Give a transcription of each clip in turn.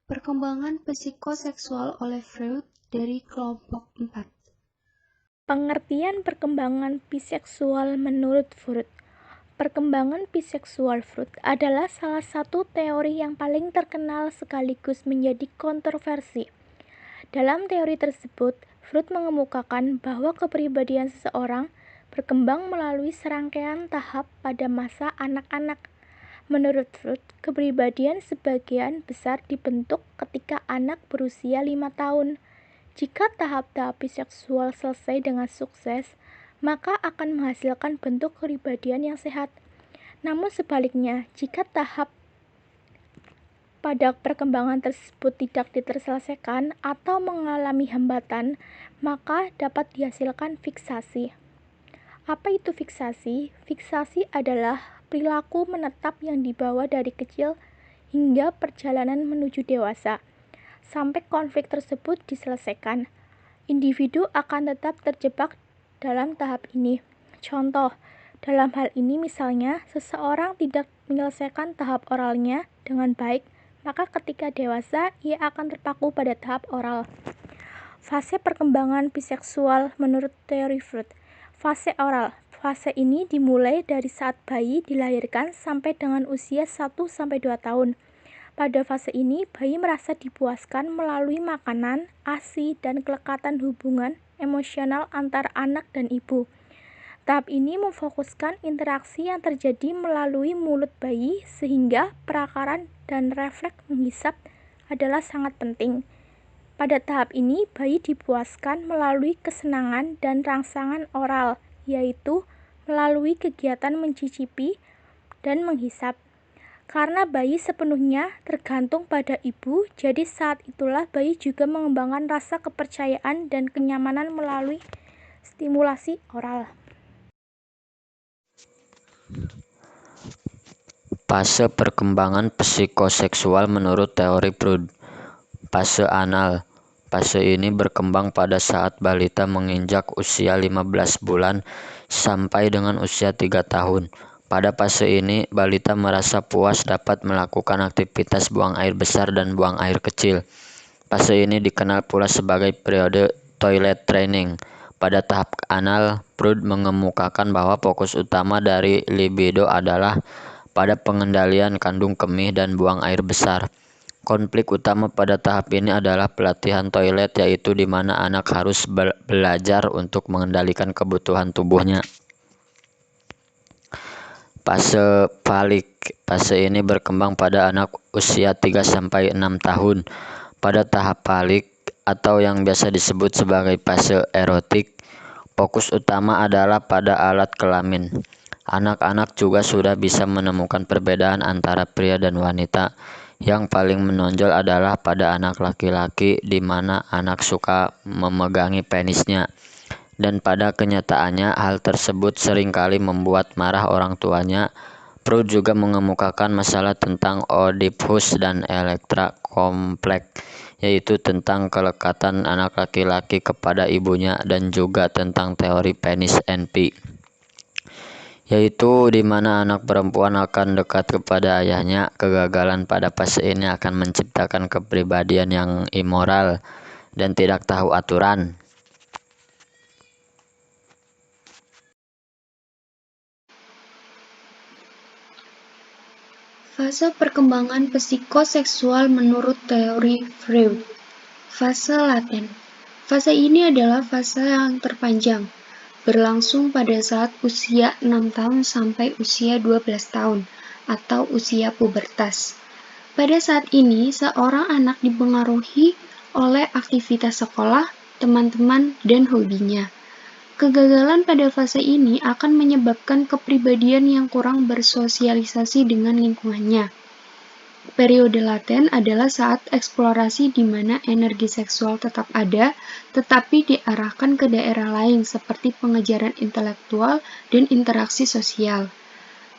Perkembangan psikoseksual oleh Freud dari kelompok 4. Pengertian perkembangan biseksual menurut Freud. Perkembangan biseksual Freud adalah salah satu teori yang paling terkenal sekaligus menjadi kontroversi. Dalam teori tersebut, Freud mengemukakan bahwa kepribadian seseorang berkembang melalui serangkaian tahap pada masa anak-anak. Menurut Freud, kepribadian sebagian besar dibentuk ketika anak berusia 5 tahun. Jika tahap-tahap biseksual selesai dengan sukses, maka akan menghasilkan bentuk kepribadian yang sehat. Namun sebaliknya, jika tahap pada perkembangan tersebut tidak terselesaikan atau mengalami hambatan, maka dapat dihasilkan fiksasi. Apa itu fiksasi? Fiksasi adalah perilaku menetap yang dibawa dari kecil hingga perjalanan menuju dewasa. Sampai konflik tersebut diselesaikan, individu akan tetap terjebak dalam tahap ini. Contoh, dalam hal ini misalnya, seseorang tidak menyelesaikan tahap oralnya dengan baik, maka ketika dewasa, ia akan terpaku pada tahap oral. Fase perkembangan biseksual menurut teori Freud. Fase oral. Fase ini dimulai dari saat bayi dilahirkan sampai dengan usia 1-2 tahun. Pada fase ini, bayi merasa dipuaskan melalui makanan, ASI, dan kelekatan hubungan emosional antar anak dan ibu. Tahap ini memfokuskan interaksi yang terjadi melalui mulut bayi sehingga perakaran dan refleks menghisap adalah sangat penting. Pada tahap ini, bayi dipuaskan melalui kesenangan dan rangsangan oral, yaitu melalui kegiatan mencicipi dan menghisap. Karena bayi sepenuhnya tergantung pada ibu, jadi saat itulah bayi juga mengembangkan rasa kepercayaan dan kenyamanan melalui stimulasi oral. Fase perkembangan psikoseksual menurut teori Freud. Fase anal. Fase ini berkembang pada saat balita menginjak usia 15 bulan sampai dengan usia 3 tahun. Pada fase ini, balita merasa puas dapat melakukan aktivitas buang air besar dan buang air kecil. Fase ini dikenal pula sebagai periode toilet training. Pada tahap anal, Freud mengemukakan bahwa fokus utama dari libido adalah pada pengendalian kandung kemih dan buang air besar. Konflik utama pada tahap ini adalah pelatihan toilet, yaitu di mana anak harus belajar untuk mengendalikan kebutuhan tubuhnya. Fase falik. Fase ini berkembang pada anak usia 3-6 tahun. Pada tahap falik atau yang biasa disebut sebagai fase erotik, fokus utama adalah pada alat kelamin. Anak-anak juga sudah bisa menemukan perbedaan antara pria dan wanita. Yang paling menonjol adalah pada anak laki-laki, di mana anak suka memegangi penisnya. Dan pada kenyataannya, hal tersebut seringkali membuat marah orang tuanya. Freud juga mengemukakan masalah tentang Oedipus dan Elektra kompleks, yaitu tentang kelekatan anak laki-laki kepada ibunya, dan juga tentang teori penis NP, yaitu di mana anak perempuan akan dekat kepada ayahnya. Kegagalan pada fase ini akan menciptakan kepribadian yang immoral dan tidak tahu aturan. Fase perkembangan psikoseksual menurut teori Freud. Fase laten. Fase ini adalah fase yang terpanjang, berlangsung pada saat usia 6 tahun sampai usia 12 tahun atau usia pubertas. Pada saat ini, seorang anak dipengaruhi oleh aktivitas sekolah, teman-teman, dan hobinya. Kegagalan pada fase ini akan menyebabkan kepribadian yang kurang bersosialisasi dengan lingkungannya. Periode laten adalah saat eksplorasi di mana energi seksual tetap ada, tetapi diarahkan ke daerah lain seperti pengejaran intelektual dan interaksi sosial.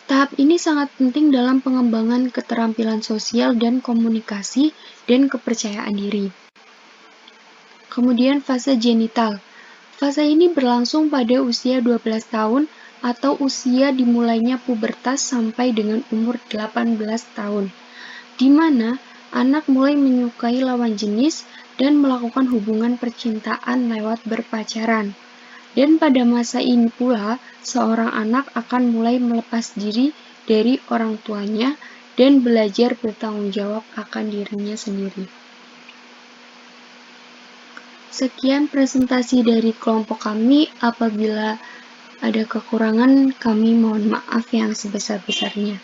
Tahap ini sangat penting dalam pengembangan keterampilan sosial dan komunikasi dan kepercayaan diri. Kemudian fase genital. Fase ini berlangsung pada usia 12 tahun atau usia dimulainya pubertas sampai dengan umur 18 tahun, di mana anak mulai menyukai lawan jenis dan melakukan hubungan percintaan lewat berpacaran. Dan pada masa ini pula, seorang anak akan mulai melepas diri dari orang tuanya dan belajar bertanggung jawab akan dirinya sendiri. Sekian presentasi dari kelompok kami. Apabila ada kekurangan, kami mohon maaf yang sebesar-besarnya.